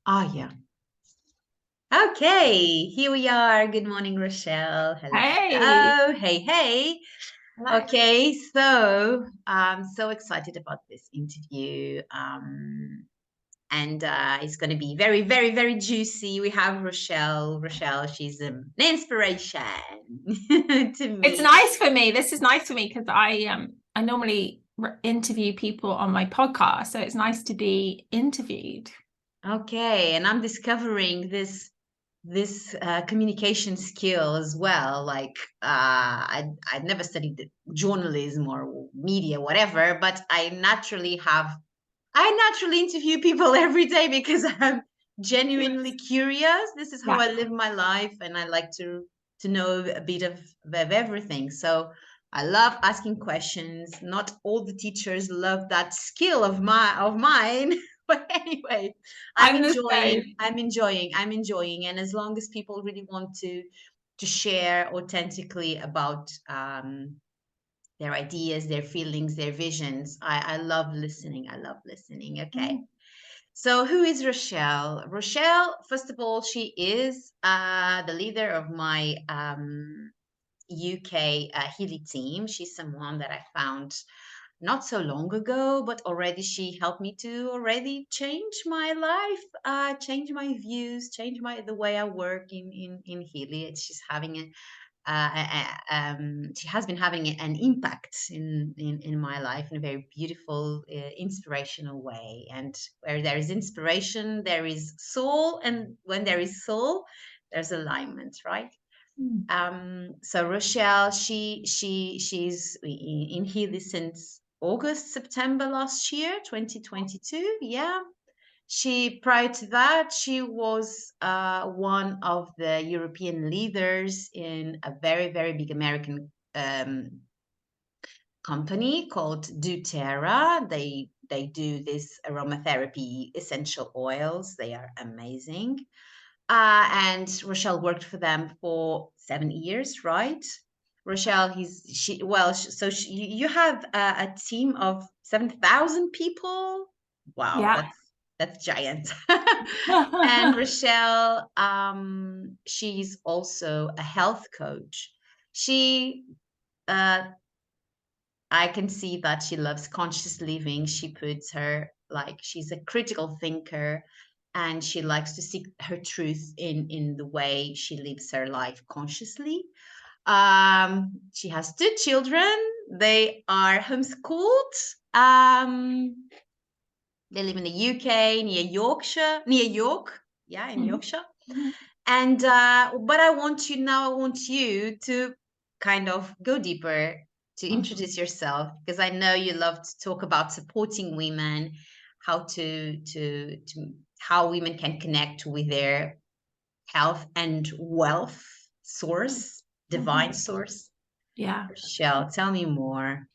Yeah. Okay, here we are. Good morning, Rochelle. Hello. Hey. Hello. Hey. Hello. Okay, so I'm so excited about this interview. And it's going to be very, very, very juicy. We have Rochelle. Rochelle, she's an inspiration to It's me. nice for me. This is nice for me because I normally interview people on my podcast, so it's nice to be interviewed. Okay, and I'm discovering this communication skill as well. Like I'd never studied journalism or media, whatever, but I naturally interview people every day because I'm genuinely curious. This is how Yeah. I live my life, and I like to know a bit of everything. So I love asking questions. Not all the teachers love that skill of mine. But anyway, I'm I'm the enjoying, same. I'm enjoying, I'm enjoying. And as long as people really want to share authentically about their ideas, their feelings, their visions. I love listening. I love listening. Okay. So who is Rochelle? Rochelle, first of all, she is the leader of my UK Healy team. She's someone that I found not so long ago, but already she helped me to already change my life, change my views, change the way I work in Healy. She's having a she has been having an impact in my life in a very beautiful, inspirational way. And where there is inspiration, there is soul, and when there is soul, there's alignment, right? So Rochelle, she's in Healy since August, September last year, 2022. Yeah, prior to that, she was one of the European leaders in a very, very big American company called doTERRA. They do this aromatherapy essential oils. They are amazing. And Rochelle worked for them for 7 years, right? Rochelle, you have a team of 7,000 people. Wow, Yeah. that's giant. And Rochelle, she's also a health coach. She, uh, I can see that she loves conscious living. She puts her like she's a critical thinker, and she likes to seek her truth in the way she lives her life consciously. She has two children. They are homeschooled. They live in the UK near Yorkshire, near York. Yeah, in Yorkshire. And but I want you to kind of go deeper, to introduce yourself, because I know you love to talk about supporting women, how to how women can connect with their health and wealth source, divine source. Yeah. Rochelle, tell me more.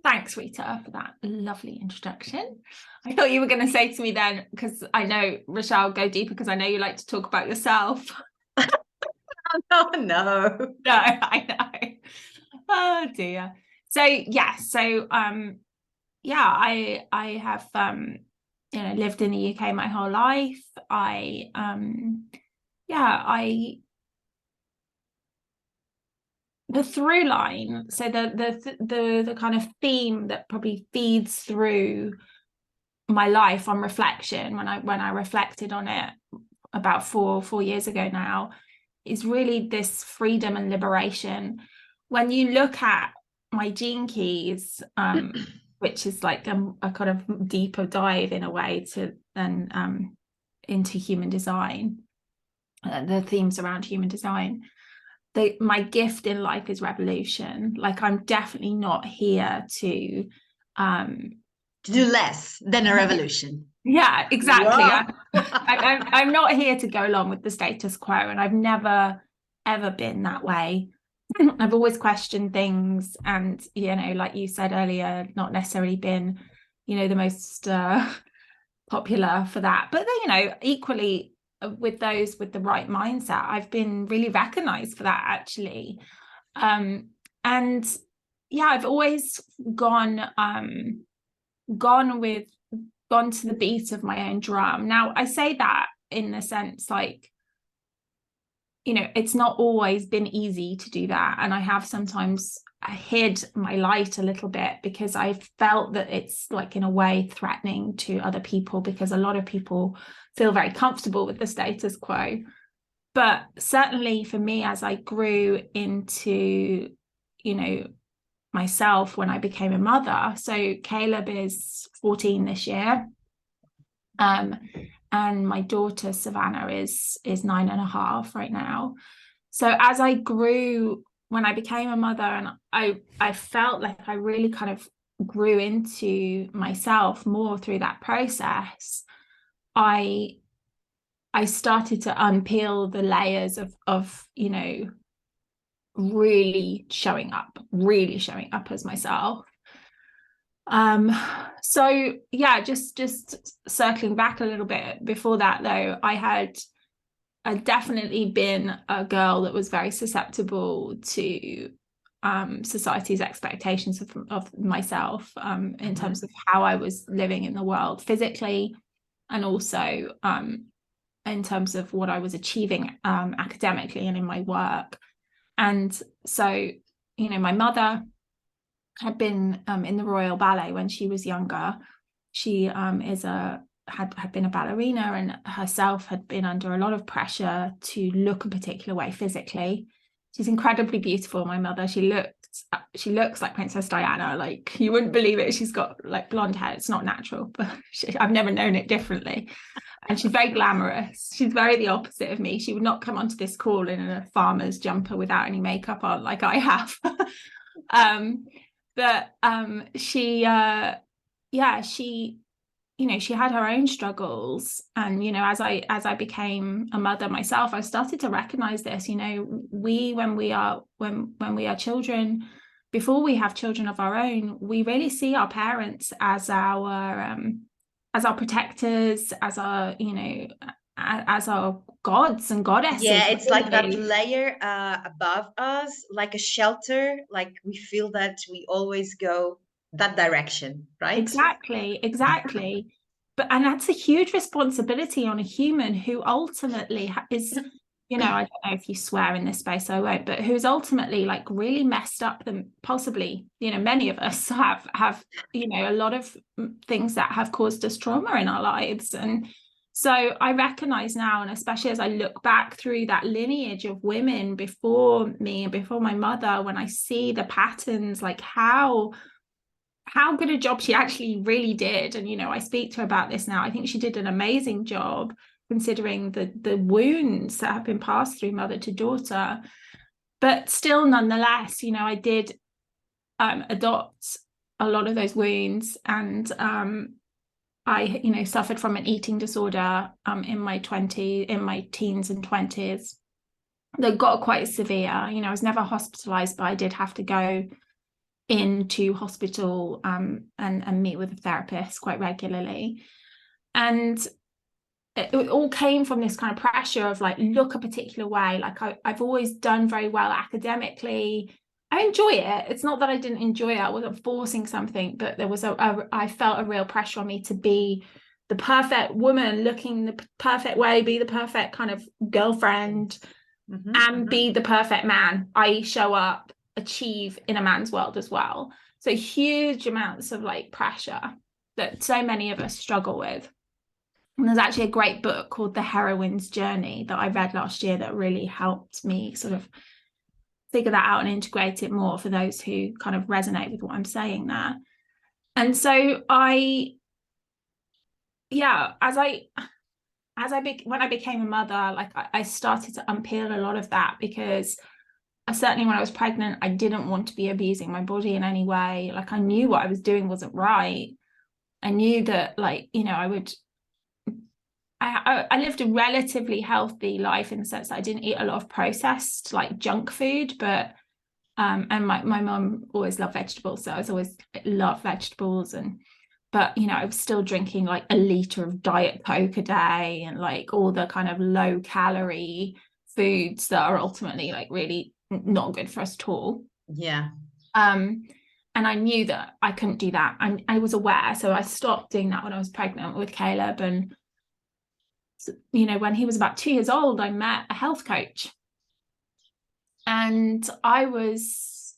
Thanks, Rita, for that lovely introduction. I thought you were going to say to me then, because I know, Rochelle, go deeper, because I know you like to talk about yourself. Oh no. No, I know. Oh dear. So yeah, yeah, I have lived in the UK my whole life. I the through line, so the kind of theme that probably feeds through my life on reflection, when I reflected on it about four years ago now, is really this freedom and liberation. When you look at my gene keys, which is like a kind of deeper dive in a way to then into human design, the themes around human design. My gift in life is revolution. Like, I'm definitely not here to To do less than a revolution. yeah, exactly. Wow. I'm not here to go along with the status quo, and I've never ever been that way. I've always questioned things, and like you said earlier, not necessarily been, the most popular for that. But equally, with those with the right mindset, I've been really recognized for that, actually. And yeah, I've always gone with gone to the beat of my own drum. Now, I say that in the sense, like, you know, it's not always been easy to do that. And I have sometimes hid my light a little bit because I felt that it's, like, in a way threatening to other people, because a lot of people feel very comfortable with the status quo. But certainly for me, as I grew into, you know, myself when I became a mother, so Caleb is 14 this year, and my daughter Savannah is 9.5 right now. So as I grew, when I became a mother, and I felt like I really kind of grew into myself more through that process, I started to unpeel the layers of, you know, really showing up as myself. So yeah, just circling back a little bit before that, though, I'd definitely been a girl that was very susceptible to society's expectations of myself, in terms of how I was living in the world physically, and also in terms of what I was achieving academically and in my work. And so, you know, my mother had been in the Royal Ballet when she was younger. She had been a ballerina, and herself had been under a lot of pressure to look a particular way physically. She's incredibly beautiful, my mother. She looks like Princess Diana. Like, you wouldn't believe it. She's got, like, blonde hair. It's not natural, but I've never known it differently. And she's very glamorous. She's very the opposite of me. She would not come onto this call in a farmer's jumper without any makeup on, like I have. But she you know, she had her own struggles. And, you know, as I became a mother myself, I started to recognize this. You know, when we are children, before we have children of our own, we really see our parents as our protectors, as our, you know, as our gods and goddesses. Yeah, it's like that really. layer above us, like a shelter. Like we feel that we always go that direction, right? Exactly. And that's a huge responsibility on a human who ultimately is, you know, I don't know if you swear in this space, I won't, but who's ultimately, like, really messed up them, possibly, you know, many of us have, you know, a lot of things that have caused us trauma in our lives. And so I recognize now, and especially as I look back through that lineage of women before me and before my mother, when I see the patterns, like how good a job she actually really did. And, you know, I speak to her about this now. I think she did an amazing job, considering the wounds that have been passed through mother to daughter. But still, nonetheless, you know, I did adopt a lot of those wounds. And I, you know, suffered from an eating disorder in my teens and 20s that got quite severe. You know, I was never hospitalized, but I did have to go into hospital and meet with a therapist quite regularly. And it all came from this kind of pressure of, like, look a particular way. Like, I've always done very well academically. I enjoy it. It's not that I didn't enjoy it. I wasn't forcing something, but there was I felt a real pressure on me to be the perfect woman, looking the perfect way, be the perfect kind of girlfriend, and be the perfect man. I show up, achieve in a man's world as well. So huge amounts of, like, pressure that so many of us struggle with. And there's actually a great book called The Heroine's Journey that I read last year that really helped me sort of figure that out and integrate it more for those who kind of resonate with what I'm saying there. And so when I became a mother, like, I started to unpeel a lot of that, because certainly when I was pregnant, I didn't want to be abusing my body in any way. Like, I knew what I was doing wasn't right. I knew that, like, you know, I lived a relatively healthy life in the sense that I didn't eat a lot of processed, like, junk food, but and my mum always loved vegetables, so I was always loved vegetables. But, you know, I was still drinking like a liter of Diet Coke a day, and, like, all the kind of low calorie foods that are ultimately, like, really not good for us at all. Yeah. And And I knew that I couldn't do that. I was aware. So I stopped doing that when I was pregnant with Caleb. And, you know, when he was about 2 years old, I met a health coach. And I was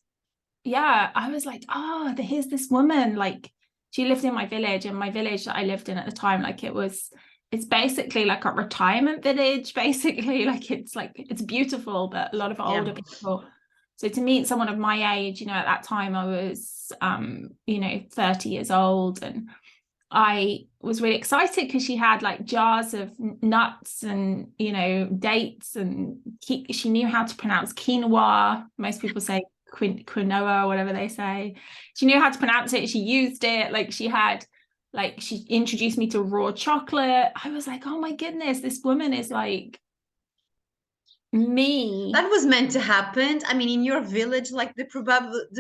like, oh, here's this woman. Like, she lived in my village, and my village that I lived in at the time, like it's basically like a retirement village, basically. Like it's beautiful, but a lot of older people. So to meet someone of my age, you know, at that time I was 30 years old, and I was really excited because she had like jars of nuts and, you know, dates, and she knew how to pronounce quinoa. Most people say quinoa or whatever they say. She knew how to pronounce it. She used it. Like she introduced me to raw chocolate. I was like, oh my goodness, this woman is like me. That was meant to happen. I mean, in your village, like the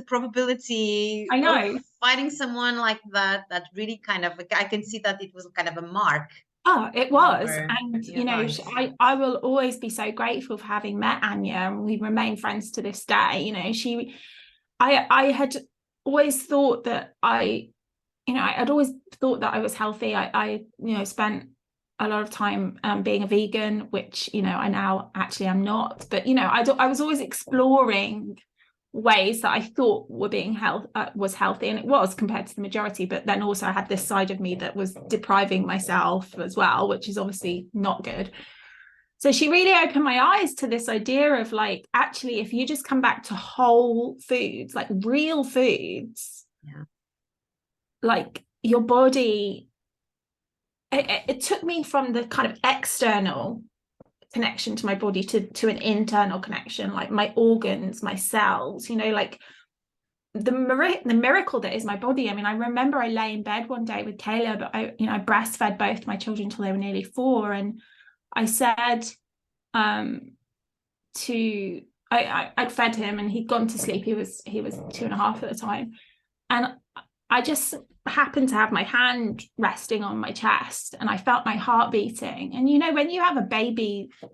probability I of know. finding someone like that, that really kind of, I can see that it was kind of a mark Oh, it in was. And, your you know, life. I will always be so grateful for having met Anya, and we remain friends to this day. You know, I had always thought that I'd always thought that I was healthy. I spent a lot of time being a vegan, which, you know, I now actually am not. But, you know, I was always exploring ways that I thought was healthy, and it was compared to the majority. But then also I had this side of me that was depriving myself as well, which is obviously not good. So she really opened my eyes to this idea of like, actually, if you just come back to whole foods, like real foods, like your body, it took me from the kind of external connection to my body to an internal connection, like my organs, my cells, you know, like the miracle that is my body. I mean, I remember I lay in bed one day with Caleb. I breastfed both my children until they were nearly 4, and I said I'd fed him, and he'd gone to sleep. He was 2.5 at the time, and I just happened to have my hand resting on my chest, and I felt my heart beating. And, you know, when you have a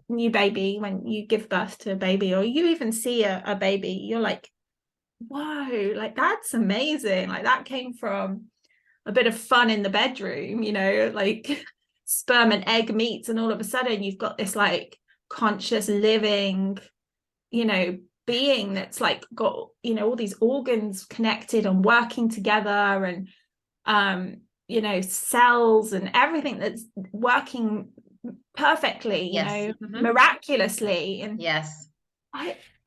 new baby, when you give birth to a baby, or you even see a baby, you're like, whoa, like that's amazing. Like that came from a bit of fun in the bedroom, you know, like sperm and egg meets, and all of a sudden you've got this like conscious living, you know, being that's like got, you know, all these organs connected and working together, and you know, cells and everything that's working perfectly, you know, miraculously. And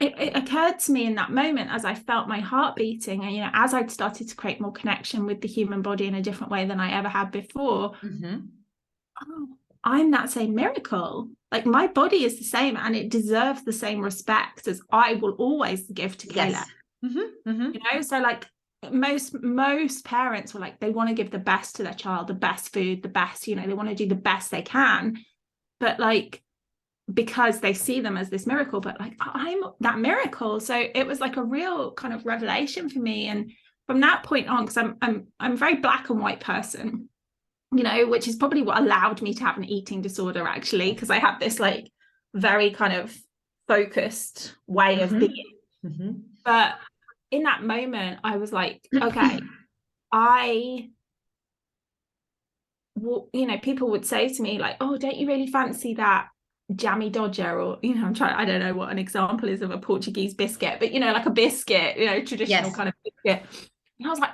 it occurred to me in that moment, as I felt my heart beating, and, you know, as I'd started to create more connection with the human body in a different way than I ever had before, oh, I'm that same miracle. Like my body is the same, and it deserves the same respect as I will always give to Kayla. You know, so like most parents were like, they want to give the best to their child, the best food, the best, you know, they want to do the best they can, but like, because they see them as this miracle, but like I'm that miracle. So it was like a real kind of revelation for me. And from that point on, because I'm a very black and white person, you know, which is probably what allowed me to have an eating disorder, actually, because I have this like very kind of focused way of being. But in that moment, I was like, okay, you know, people would say to me like, oh, don't you really fancy that jammy dodger? Or, you know, I don't know what an example is of a Portuguese biscuit, but, you know, like a biscuit, you know, traditional kind of biscuit. And I was like,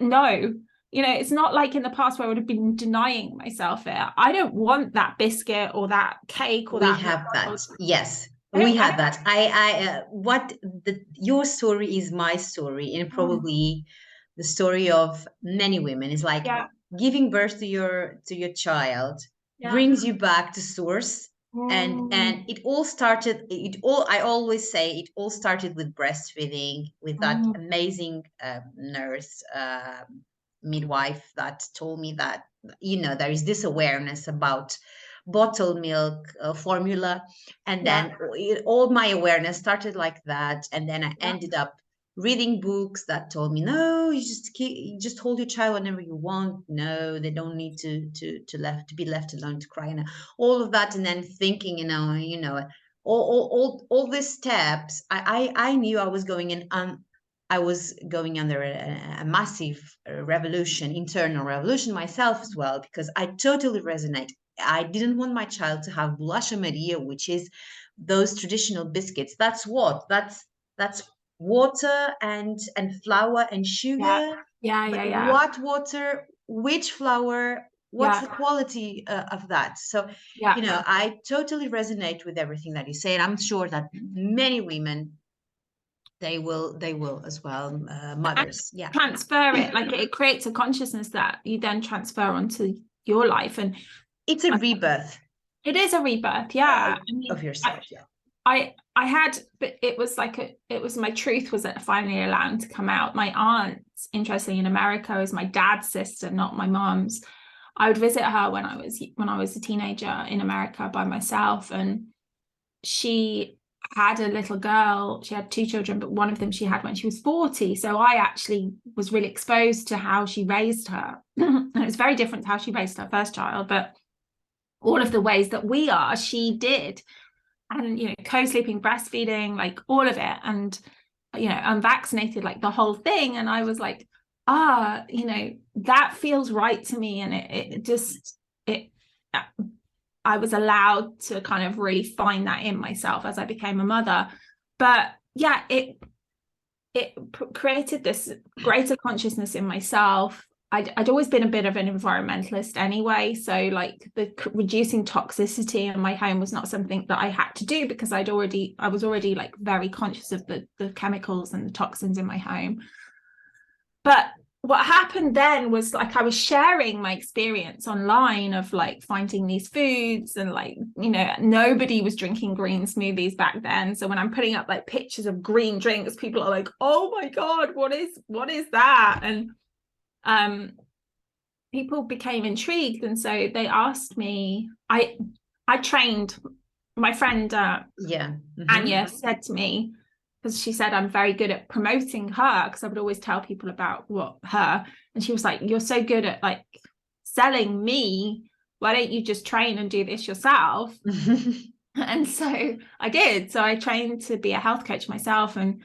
no, you know, it's not like in the past where I would have been denying myself it. I don't want that biscuit or that cake or that. We have that. Yes, we have that. Your story is my story, and probably the story of many women. Is like giving birth to your child brings you back to source. And it all started, I always say it all started with breastfeeding, with that amazing nurse, midwife, that told me that, you know, there is this awareness about bottled milk formula. And then all my awareness started like that. And then I ended up reading books that told me, no, you just hold your child whenever you want. No, they don't need to be left alone to cry, and all of that. And then thinking, all these steps, I knew I was going in I was going under a massive revolution, internal revolution myself as well, because I totally resonate. I didn't want my child to have bolacha Maria, which is those traditional biscuits. That's what? That's water and flour and Yeah. sugar. Yeah. But Yeah. Yeah. what water? Which flour? What's Yeah. the quality of that? So, Yeah. I totally resonate with everything that you say, and I'm sure that many women they will as well, And mothers, yeah. transfer it, like it creates a consciousness that you then transfer onto your life. And It's a rebirth it is a rebirth. Yeah. I of mean, yourself, yeah. I had, but it was like it was my truth was finally allowed to come out. My aunt, interestingly, in America, is my dad's sister, not my mom's. I would visit her when I was a teenager in America by myself, and she had a little girl. She had two children, but one of them she had when she was 40. So I actually was really exposed to how she raised her. And it was very different to how she raised her first child, but all of the ways that we are, she did. And, co-sleeping, breastfeeding, like all of it. And, unvaccinated, like the whole thing. And I was like, that feels right to me. And I was allowed to kind of really find that in myself as I became a mother. But yeah, it created this greater consciousness in myself. I'd always been a bit of an environmentalist anyway, so like the reducing toxicity in my home was not something that I had to do, because I was already like very conscious of the chemicals and the toxins in my home. But what happened then was, like, I was sharing my experience online of like finding these foods, and like, nobody was drinking green smoothies back then. So when I'm putting up like pictures of green drinks, people are like, oh my God, what is that? And people became intrigued. And so they asked me, I trained my friend, Yeah. Anya said to me, because she said I'm very good at promoting her, because I would always tell people about her. And she was like, you're so good at like selling me. Why don't you just train and do this yourself? And so I did. So I trained to be a health coach myself. And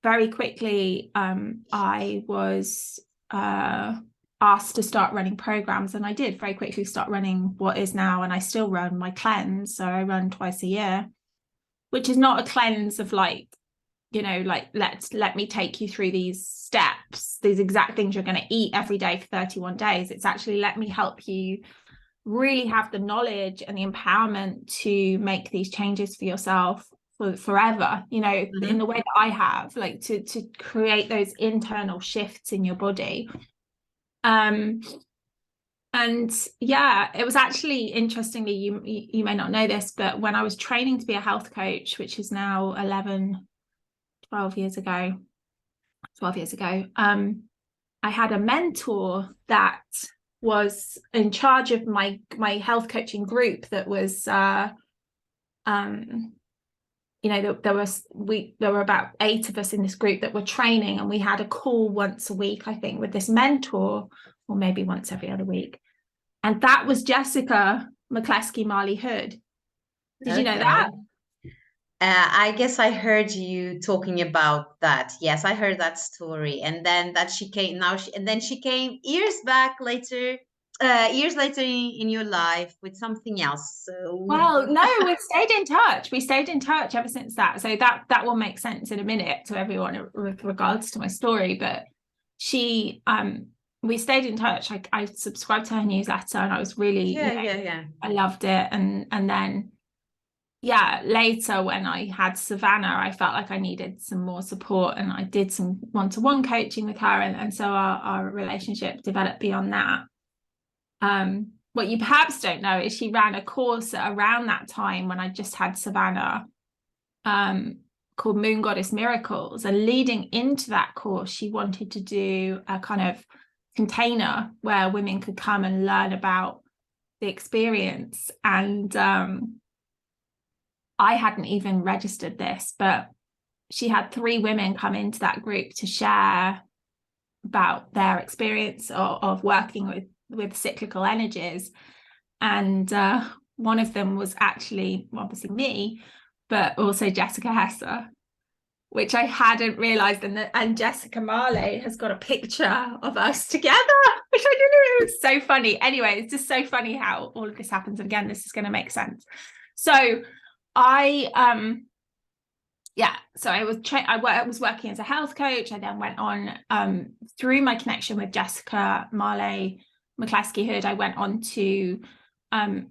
very quickly, I was asked to start running programs. And I did very quickly start running what is now, and I still run my cleanse. So I run twice a year, which is not a cleanse of like, like let me take you through these steps, these exact things you're going to eat every day for 31 days. It's actually, let me help you really have the knowledge and the empowerment to make these changes for yourself for forever, in the way that I have, like to create those internal shifts in your body. And yeah, it was actually, interestingly, you may not know this, but when I was training to be a health coach, which is now 12 years ago, I had a mentor that was in charge of my health coaching group. That was there were about 8 of us in this group that were training, and we had a call once a week, I think, with this mentor, or maybe once every other week. And that was Jessica McCleskey Marley Hood. Did you know that? I guess I heard you talking about that. Yes, I heard that story, and then that she came and then she came years later in your life with something else. So Well, no, we've stayed in touch. We stayed in touch ever since that. So that will make sense in a minute to everyone with regards to my story. But she, we stayed in touch. I subscribed to her newsletter, and I was really, yeah. I loved it. And then, yeah, later when I had Savannah, I felt like I needed some more support, and I did some one-to-one coaching with her. And so our relationship developed beyond that. What you perhaps don't know is she ran a course around that time when I just had Savannah, called Moon Goddess Miracles. And leading into that course, she wanted to do a kind of container where women could come and learn about the experience. And I hadn't even registered this, but she had 3 women come into that group to share about their experience of working with cyclical energies. And one of them was actually obviously me, but also Jessica Hesser. which I hadn't realized. And Jessica Marley has got a picture of us together, which I didn't know. It was so funny. Anyway, it's just so funny how all of this happens. And again, this is going to make sense. So I so I was working as a health coach. I then went on through my connection with Jessica Marley McClaskey Hood, I went on to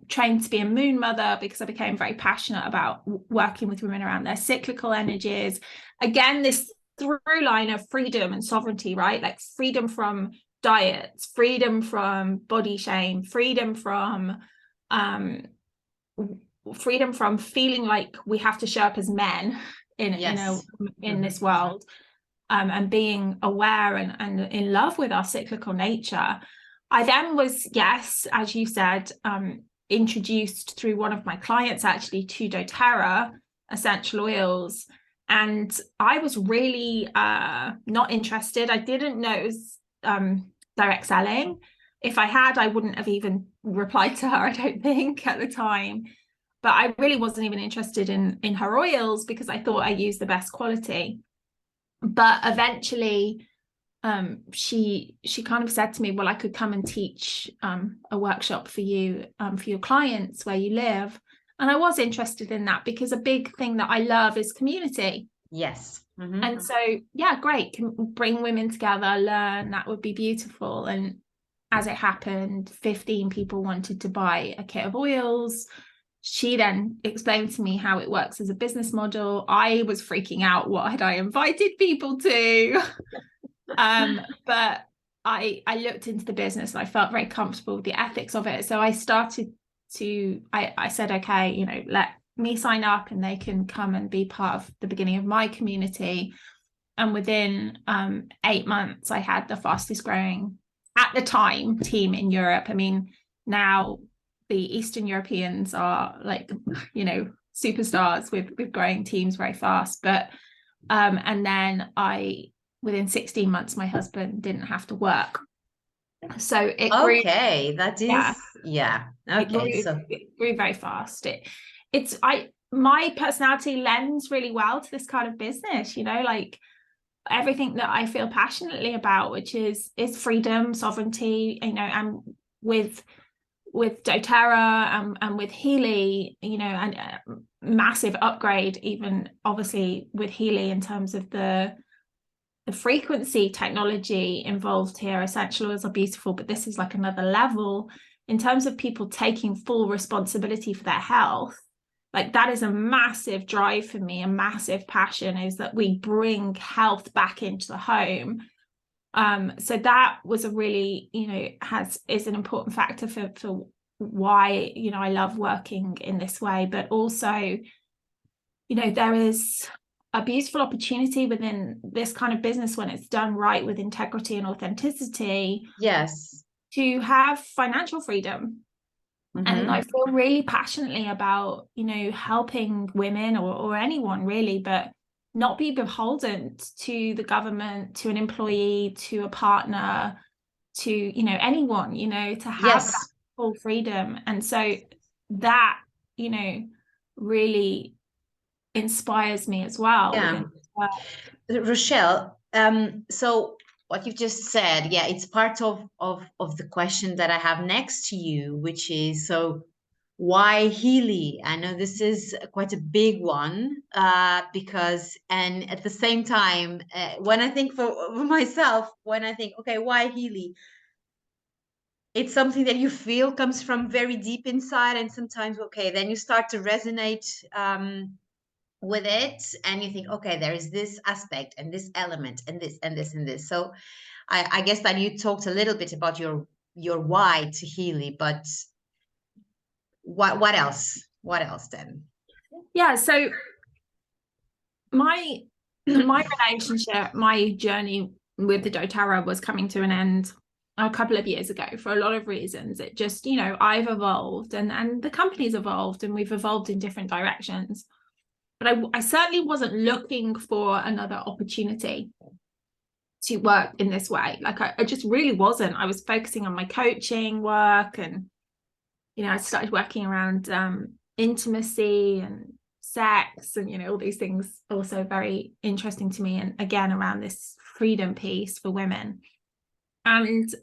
train to be a moon mother, because I became very passionate about working with women around their cyclical energies. Again, this through line of freedom and sovereignty, right? Like freedom from diets, freedom from body shame, freedom from feeling like we have to show up as men in this world, and being aware and in love with our cyclical nature. I then was, yes, as you said, introduced through one of my clients actually to doTERRA essential oils, and I was really not interested. I didn't know it was direct selling. If I had, I wouldn't have even replied to her, I don't think, at the time. But I really wasn't even interested in her oils, because I thought I used the best quality. But eventually she kind of said to me, well, I could come and teach a workshop for you, for your clients where you live. And I was interested in that, because a big thing that I love is community. Yes. And so, yeah, great. Can bring women together, learn, that would be beautiful. And as it happened, 15 people wanted to buy a kit of oils. She then explained to me how it works as a business model. I was freaking out. What had I invited people to? But I looked into the business and I felt very comfortable with the ethics of it. So I started to, I said, okay, you know, let me sign up and they can come and be part of the beginning of my community. And within 8 months, I had the fastest growing, at the time, team in Europe. I mean, now the Eastern Europeans are like, you know, superstars with growing teams very fast. But and then within 16 months, my husband didn't have to work. So it grew. Okay, that is, yeah. Okay, it grew very fast. My personality lends really well to this kind of business, you know, like everything that I feel passionately about, which is freedom, sovereignty, you know, and with doTERRA and with Healy, you know, and massive upgrade, even obviously with Healy in terms of the frequency technology involved here. Essential oils are beautiful, but this is like another level in terms of people taking full responsibility for their health. Like that is a massive drive for me, a massive passion, is that we bring health back into the home. So that was a really, you know, is an important factor for why, you know, I love working in this way. But also, you know, there is a beautiful opportunity within this kind of business, when it's done right with integrity and authenticity, yes, to have financial freedom. And I feel really passionately about, you know, helping women or anyone really, but not be beholden to the government, to an employee, to a partner, to, you know, anyone, you know, to have that full freedom. And so that, you know, really inspires me as well. Yeah. Rochelle, so what you've just said, yeah, it's part of the question that I have next to you, which is, so why Healy? I know this is quite a big one, because, and at the same time, when I think for myself, when I think, okay, why Healy? It's something that you feel comes from very deep inside, and sometimes, okay, then you start to resonate with it, and you think, okay, there is this aspect and this element and this and this and this. So I guess that you talked a little bit about your why to Healy, but what else? What else then? Yeah, so my relationship, my journey with the doTERRA was coming to an end a couple of years ago for a lot of reasons. It just, you know, I've evolved and the company's evolved, and we've evolved in different directions. But I certainly wasn't looking for another opportunity to work in this way. Like I just really wasn't. I was focusing on my coaching work, and, you know, I started working around intimacy and sex, and all these things also very interesting to me, and again around this freedom piece for women. And so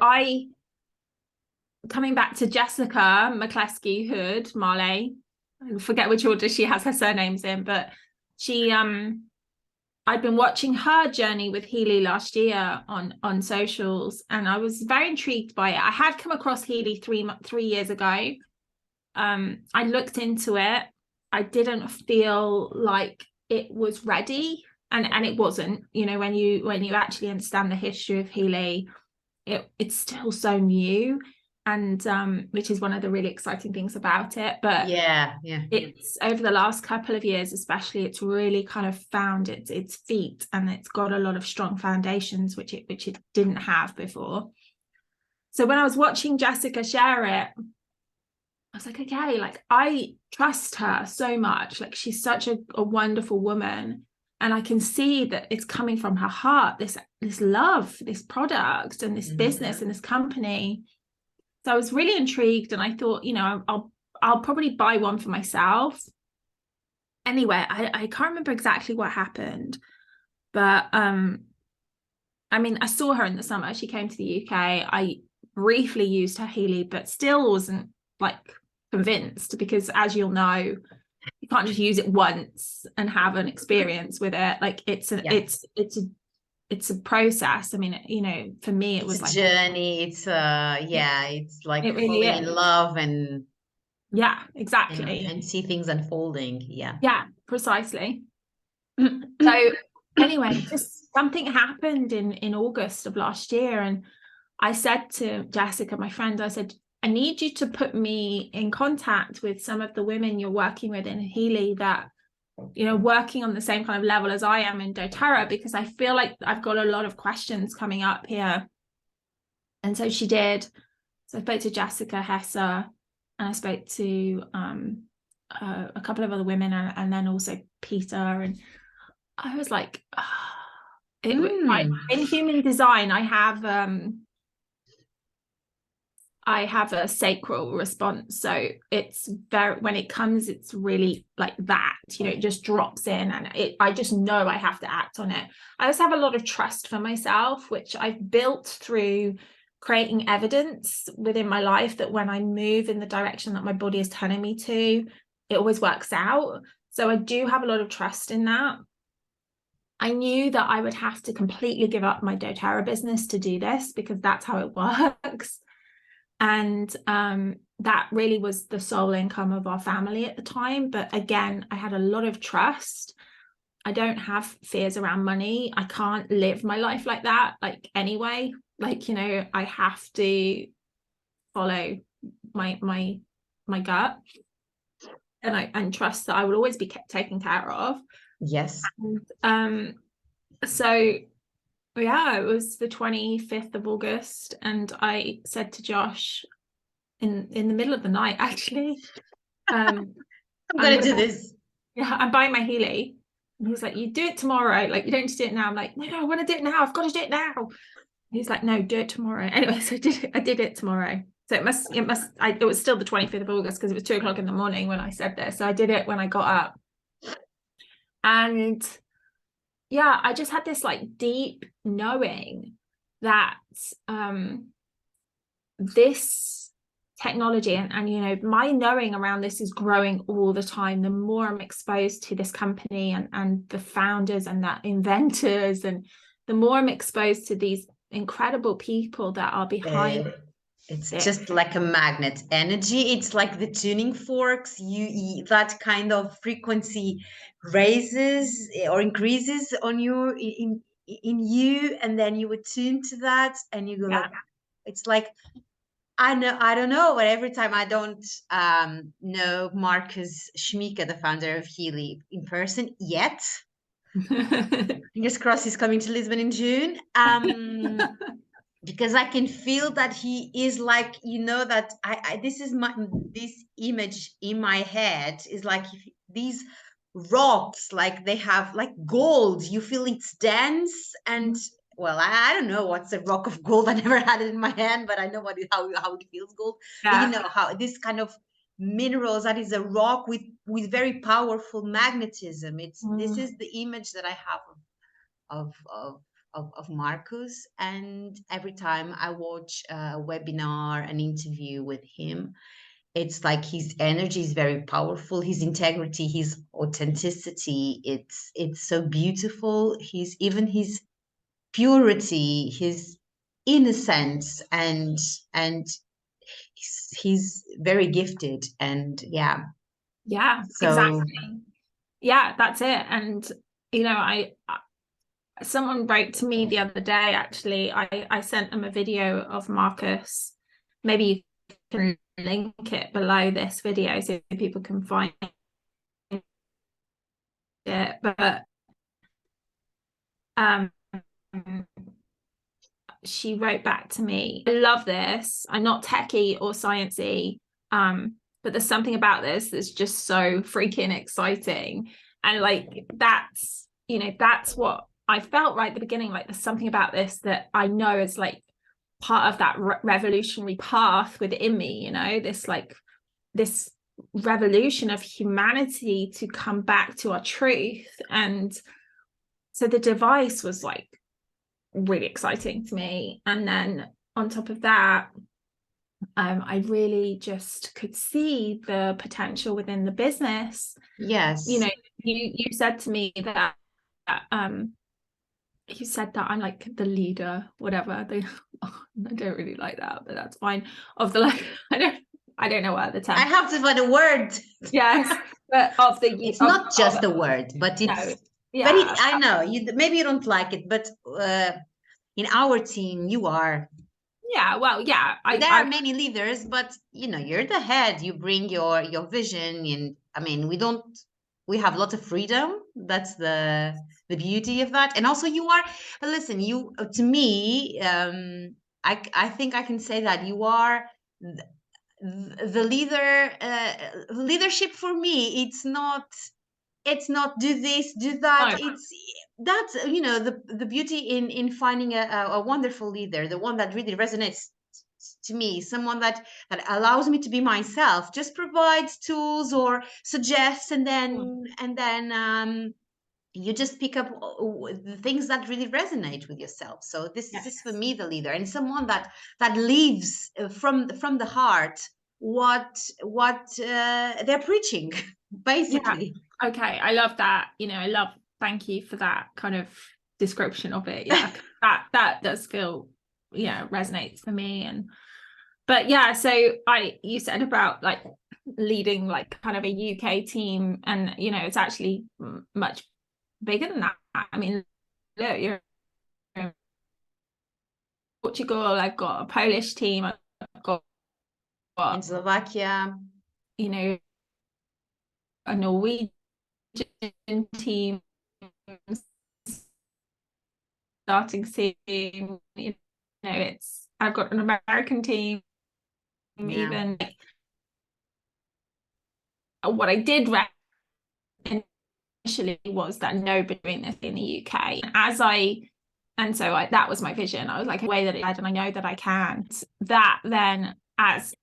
I, coming back to Jessica McCleskey Hood Marley, I forget which order she has her surnames in, but she I'd been watching her journey with Healy last year on socials, and I was very intrigued by it. I had come across Healy 3 years ago. I looked into it. I didn't feel like it was ready, and it wasn't. When you actually understand the history of Healy, it's still so new, and which is one of the really exciting things about it. But it's over the last couple of years especially, it's really kind of found its feet, and it's got a lot of strong foundations which it didn't have before. So when I was watching Jessica share it, I was like, okay, like I trust her so much. Like she's such a wonderful woman, and I can see that it's coming from her heart, this love, this product and this business and this company. So I was really intrigued, and I thought, I'll probably buy one for myself. Anyway, I can't remember exactly what happened, but I mean, I saw her in the summer. She came to the UK. I briefly used her Healy, but still wasn't like convinced, because as you'll know, you can't just use it once and have an experience with it. Like it's a process. I mean, for me it was a like journey. It's it's like it really falling in is. love and exactly and see things unfolding. Precisely. So anyway, just something happened in August of last year, and I said to Jessica, my friend, I said, I need you to put me in contact with some of the women you're working with in Healy that, working on the same kind of level as I am in doTERRA, because I feel like I've got a lot of questions coming up here. And so she did. So I spoke to Jessica Hesser, and I spoke to a couple of other women, and then also Peter. And I was like, in human design, I have a sacral response. So it's when it comes, it's really like that, it just drops in, and I just know I have to act on it. I also have a lot of trust for myself, which I've built through creating evidence within my life that when I move in the direction that my body is telling me to, it always works out. So I do have a lot of trust in that. I knew that I would have to completely give up my doTERRA business to do this, because that's how it works. And that really was the sole income of our family at the time. But again, I had a lot of trust. I don't have fears around money. I can't live my life like that, like anyway. Like, I have to follow my gut, and trust that I will always be taken care of. Yes. And, so yeah, it was the 25th of August, and I said to Josh in the middle of the night, actually, I'm gonna do this. Yeah, I'm buying my Healy. And he was like, you do it tomorrow. Like, you don't need to do it now. I'm like, no, I want to do it now. I've got to do it now. He's like, no, do it tomorrow. Anyway, so I did it tomorrow. So it was still the 25th of August, because it was 2:00 in the morning when I said this. So I did it when I got up. And yeah, I just had this like deep knowing that this technology and my knowing around this is growing all the time. The more I'm exposed to this company and the founders and the inventors, and the more I'm exposed to these incredible people that are behind it's just like a magnet energy. It's like the tuning forks. That kind of frequency raises or increases on you in you, and then you would tune to that, and you go like, it's like, I don't know, but every time I don't know Marcus Schmieke, the founder of Healy, in person yet. Fingers crossed he's coming to Lisbon in June. Because I can feel that he is like, that this image in my head is like these rocks, like they have like gold. You feel it's dense and well, I don't know what's a rock of gold. I never had it in my hand, but I know how it feels gold. But how this kind of minerals, that is a rock with very powerful magnetism. This is the image that I have of Marcus. And every time I watch a webinar, an interview with him, it's like his energy is very powerful, his integrity, his authenticity, it's so beautiful. His purity, his innocence, and he's very gifted. And yeah, so exactly. Yeah, that's it. And I someone wrote to me the other day, actually. I sent them a video of Marcus. Maybe you can link it below this video so people can find it. But she wrote back to me, I love this. I'm not techie or sciencey, but there's something about this that's just so freaking exciting. And like, that's what I felt right at the beginning. Like, there's something about this that I know is like part of that revolutionary path within me, this revolution of humanity to come back to our truth. And so the device was like really exciting to me. And then on top of that, I really just could see the potential within the business. yes, You said to me that you said that I'm like the leader, whatever. I don't really like that, but that's fine. Of the like, I don't know what the term. I have to find a word. Yes, but of the it's not just a word, but it's no, yeah. But I know maybe you don't like it, but in our team you are. Yeah, well, yeah. There are many leaders, but you're the head. You bring your vision, and I mean, we have a lot of freedom. That's the beauty of that. And also you are, listen, you to me, I think I can say that you are the leader. Leadership for me, it's not do this, do that. No. That's the beauty in finding a wonderful leader, the one that really resonates to me, someone that allows me to be myself, just provides tools or suggests, and then you just pick up the things that really resonate with yourself. So this is for me the leader, and someone that lives from the heart what they're preaching, basically. Yeah. Okay, I love that. Thank you for that kind of description of it. Yeah, that does feel, resonates for me. But yeah, so you said about like leading like kind of a UK team, and it's actually much bigger than that. I mean, look, you're in Portugal, I've got a Polish team, I've got in Slovakia, a Norwegian team starting soon. I've got an American team. yeah. Even what I did initially was that nobody doing this in the UK. That was my vision. I was like, a way that and I know that I can. That then as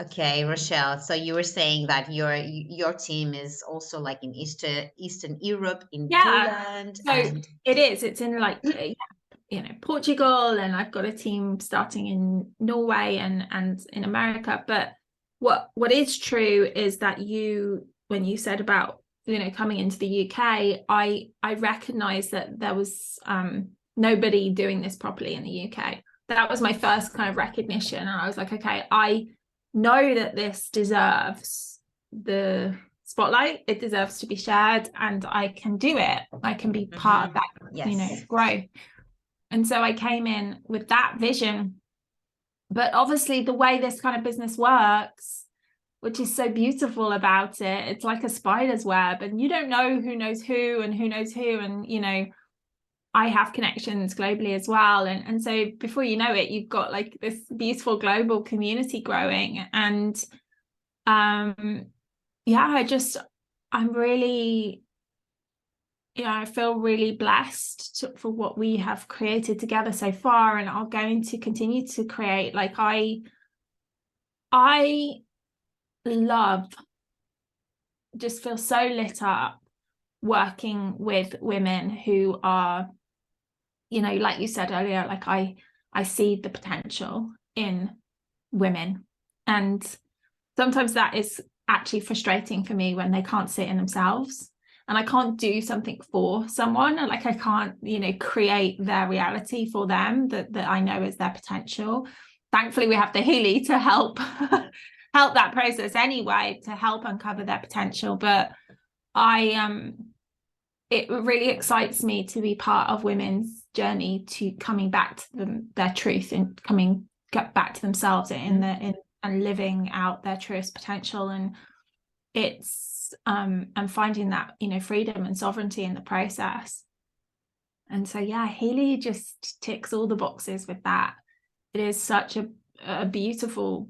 Okay, Rochelle. So you were saying that your team is also like in Eastern Europe, in Poland. So it is. It's in like Portugal, and I've got a team starting in Norway and in America. But what is true is that when you said about coming into the UK, I recognized that there was nobody doing this properly in the UK. That was my first kind of recognition, and I was like, okay, I know that this deserves the spotlight. It deserves to be shared, and I can do it. I can be part of that, growth. And so I came in with that vision. But obviously the way this kind of business works, which is so beautiful about it, it's like a spider's web, and you don't know who knows who and who knows who. And I have connections globally as well. And so before you know it, you've got like this beautiful global community growing. And I'm really I feel really blessed for what we have created together so far, and are going to continue to create. Like I love, just feel so lit up working with women who are, like you said earlier, like I see the potential in women, and sometimes that is actually frustrating for me when they can't see it in themselves, and I can't do something for someone, like I can't create their reality for them that I know is their potential. Thankfully we have the Healy to help help that process anyway, to help uncover their potential. But it really excites me to be part of women's journey to coming back to their truth and get back to themselves and living out their truest potential. And it's and finding that freedom and sovereignty in the process. And so Healy just ticks all the boxes with that. It is such a beautiful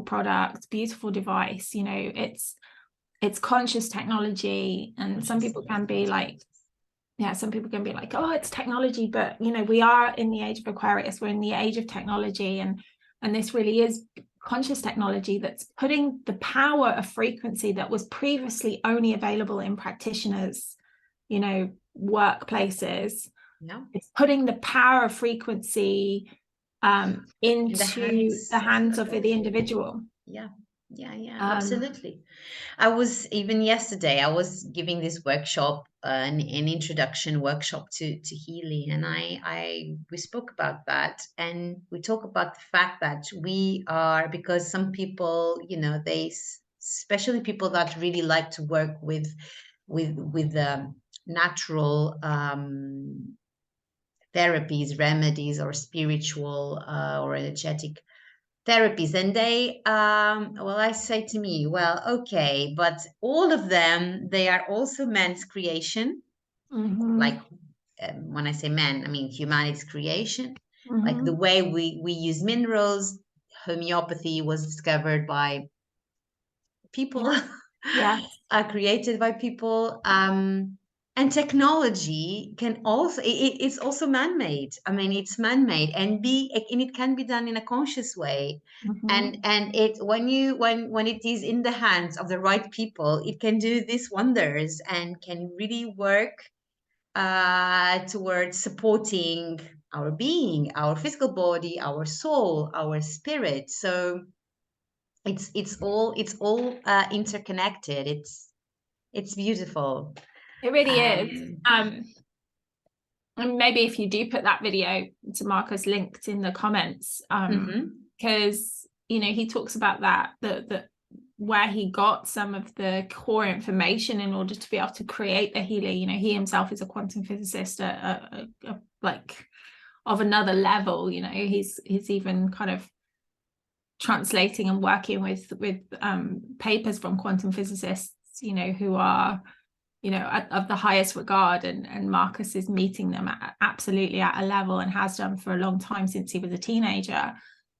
product, beautiful device. It's conscious technology, and some people can be like, oh, it's technology, but we are in the age of Aquarius, we're in the age of technology, and this really is conscious technology that's putting the power of frequency that was previously only available in practitioners, workplaces. It's putting the power of frequency into the hands of the individual. Absolutely. I was even yesterday, I was giving this workshop, an introduction workshop to Healy, and we spoke about that, and we talk about the fact that we are, because some people, they, especially people that really like to work with natural therapies, remedies, or spiritual or energetic therapies, and they I say to me, well, okay, but all of them, they are also man's creation. Like when I say man, I mean humanity's creation. Like the way we use minerals, homeopathy was discovered by people. Are created by people, and technology can also, it's also man-made. I mean, it's man-made, and it can be done in a conscious way. And it, when it is in the hands of the right people, it can do these wonders and can really work towards supporting our being, our physical body, our soul, our spirit. So it's all interconnected. It's beautiful. It really is. And maybe if you do put that video to Marcus linked in the comments, because he talks about that where he got some of the core information in order to be able to create the Healy. He himself is a quantum physicist, like of another level. He's even kind of translating and working with papers from quantum physicists, who are of the highest regard, and Marcus is meeting them absolutely at a level, and has done for a long time since he was a teenager.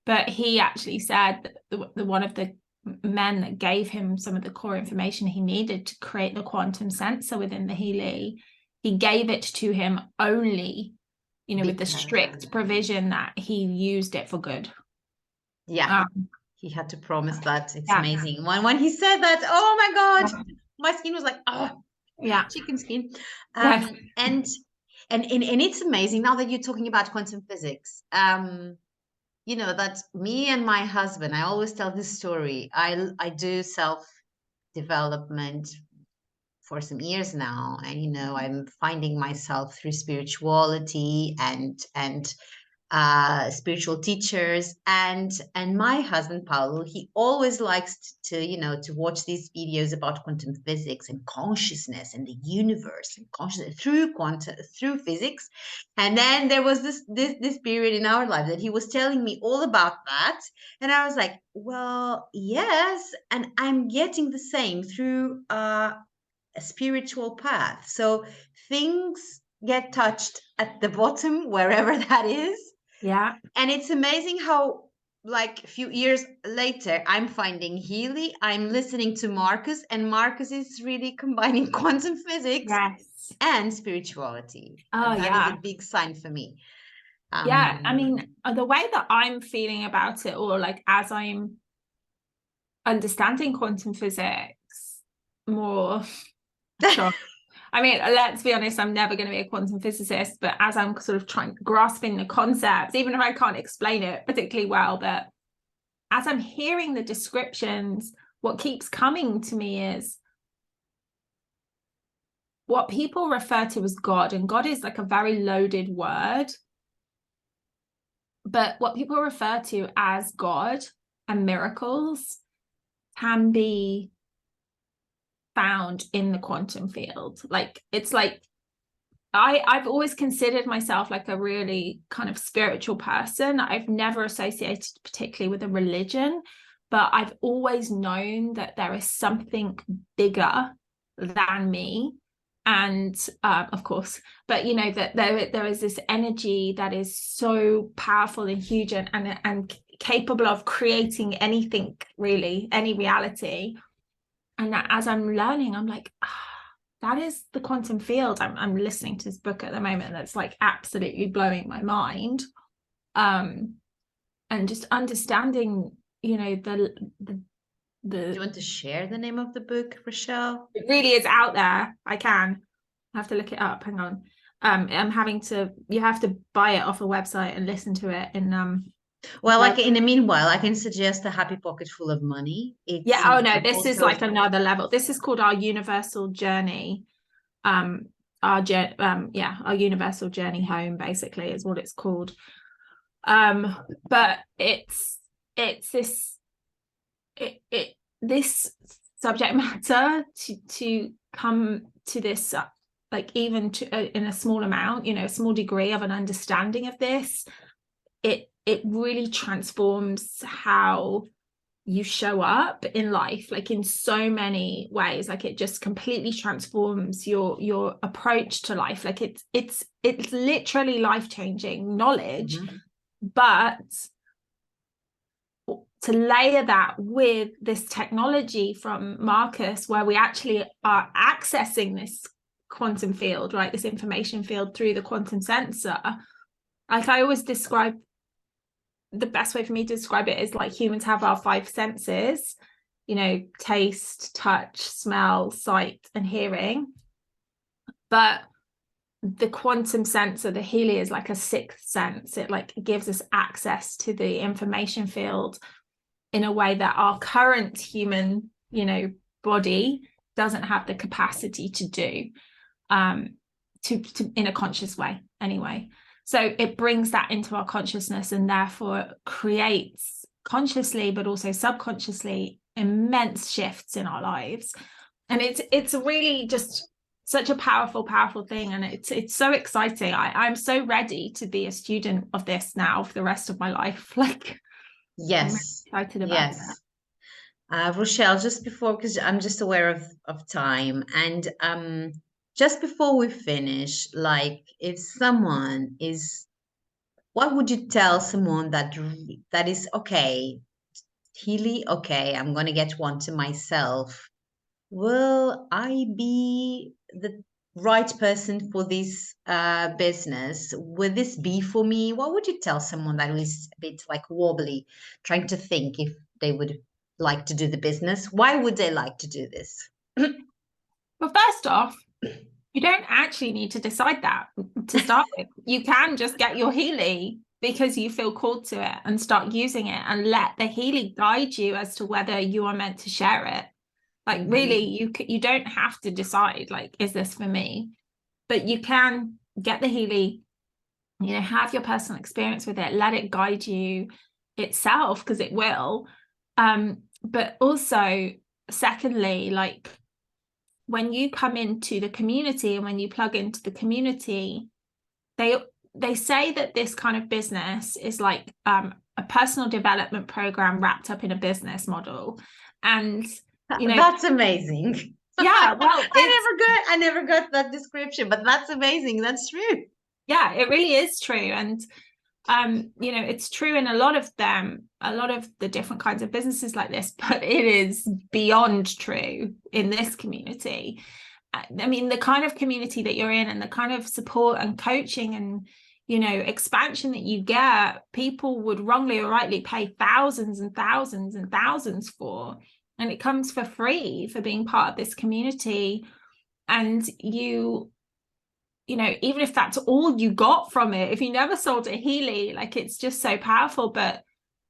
But he actually said that one of the men that gave him some of the core information he needed to create the quantum sensor within the Healy, he gave it to him only with the strict provision that he used it for good. He had to promise that. It's amazing. When he said that, oh my God, my skin was like, oh, chicken skin. And it's amazing now that you're talking about quantum physics. That me and my husband, I always tell this story. I do self-development for some years now, and I'm finding myself through spirituality and spiritual teachers, and my husband Paulo, he always likes to watch these videos about quantum physics and consciousness and the universe and consciousness through physics. And then there was this period in our life that he was telling me all about that, and I was like, well, yes, and I'm getting the same through a spiritual path. So things get touched at the bottom, wherever that is. And it's amazing how like a few years later, I'm finding Healy, I'm listening to Marcus, and Marcus is really combining quantum physics Yes. and spirituality. Oh, That is a yeah. big sign for me. Yeah. I Um, mean, the way that I'm feeling about it, or like as I'm understanding quantum physics more, sure. I mean, let's be honest, I'm never going to be a quantum physicist, but as I'm sort of grasping the concepts, even if I can't explain it particularly well, but as I'm hearing the descriptions, what keeps coming to me is what people refer to as God, and God is like a very loaded word, but what people refer to as God and miracles can be found in the quantum field. Like, it's like I've always considered myself like a really kind of spiritual person. I've never associated particularly with a religion, but I've always known that there is something bigger than me. And of course, but you know that there is this energy that is so powerful and huge and capable of creating anything, really, any reality. And as I'm learning, I'm like, that is the quantum field. I'm listening to this book at the moment that's like absolutely blowing my mind. And just understanding, you know, do you want to share the name of the book, Rochelle? it really is out there. I have to look it up. Hang on. You have to buy it off a website and listen to it in Well, like in the meanwhile, I can suggest A Happy Pocket Full of Money. yeah, It's oh no, this is also like another level. This is called Our Universal Journey. Um, our universal journey home, basically, is what it's called. But it's this subject matter to come to this like even to in a small amount, you know, a small degree of an understanding of this, it really transforms how you show up in life, like in so many ways. Like it just completely transforms your approach to life. Like it's literally life-changing knowledge. Mhm. But to layer that with this technology from Marcus, where we actually are accessing this quantum field, right, this information field through the quantum sensor. Like I always describe, the best way for me to describe it is like humans have our five senses, you know, taste, touch, smell, sight, and hearing. But the quantum sensor, the Healy, is like a sixth sense. It like gives us access to the information field in a way that our current human, you know, body doesn't have the capacity to do, to in a conscious way anyway. So it brings that into our consciousness and therefore creates consciously, but also subconsciously, immense shifts in our lives. And it's really just such a powerful thing. And it's so exciting. I'm so ready to be a student of this now for the rest of my life. Like, I'm Yes, excited about it. yes. Rochelle, just before, because I'm just aware of time, and just before we finish, like if someone is, what would you tell someone that is okay, Healy, okay, I'm gonna get one to myself. Will I be the right person for this business? Will this be for me? What would you tell someone that is a bit like wobbly, trying to think if they would like to do the business? Why would they like to do this? But first off, you don't actually need to decide that to start with. You can just get your Healy because you feel called to it and start using it and let the Healy guide you as to whether you are meant to share it. Like really, you don't have to decide like, is this for me? But you can get the Healy, you know, have your personal experience with it, let it guide you itself because it will. But also, secondly, like when you come into the community and when you plug into the community, they say that this kind of business is like a personal development program wrapped up in a business model. And you know, That's amazing. yeah, well, I never got that description, but that's amazing. That's true. yeah, it really is true. And It's true in a lot of the different kinds of businesses like this, but it is beyond true in this community. I mean, the kind of community that you're in and the kind of support and coaching and, expansion that you get, people would wrongly or rightly pay thousands and thousands and thousands for. And it comes for free for being part of this community. And even if that's all you got from it, if you never sold a Healy, like, it's just so powerful. But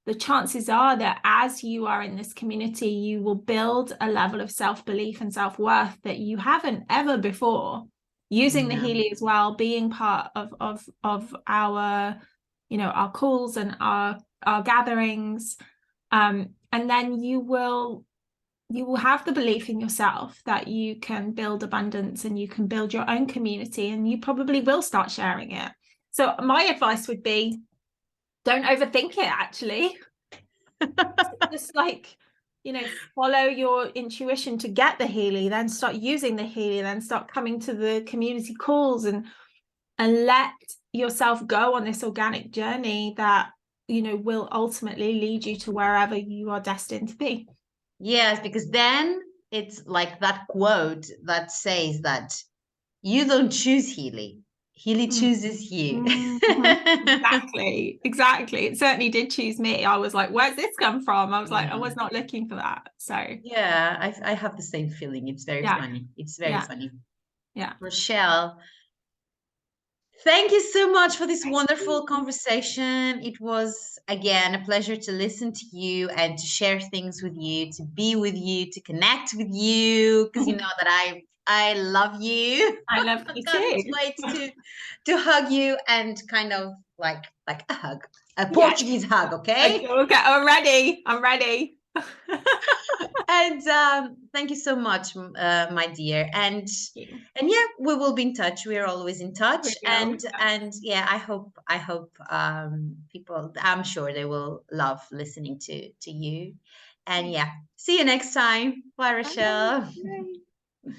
the chances are that as you are in this community, you will build a level of self-belief and self-worth that you haven't ever before, using the Healy as well, being part of our, our calls and our gatherings. And then you will have the belief in yourself that you can build abundance and you can build your own community, and you probably will start sharing it. So my advice would be, don't overthink it, actually. Just follow your intuition to get the Healy, then start using the Healy, then start coming to the community calls and let yourself go on this organic journey that, will ultimately lead you to wherever you are destined to be. Yes, because then it's like that quote that says that you don't choose Healy. Healy chooses you. Exactly. It certainly did choose me. I was like, where's this come from? I was like, I was not looking for that. So yeah, I have the same feeling. It's very funny. It's very funny. Yeah. Rochelle, thank you so much for this wonderful conversation. It was, again, a pleasure to listen to you and to share things with you, to be with you, to connect with you, because you know that I love you. I love you too. Can't wait to hug you and kind of like a hug, a Portuguese hug, okay? Okay, I'm ready. And thank you so much, my dear. And yeah, we will be in touch. We are always in touch. And yeah, I hope people, I'm sure they will love listening to you. And yeah, see you next time. Bye, Rochelle. Bye.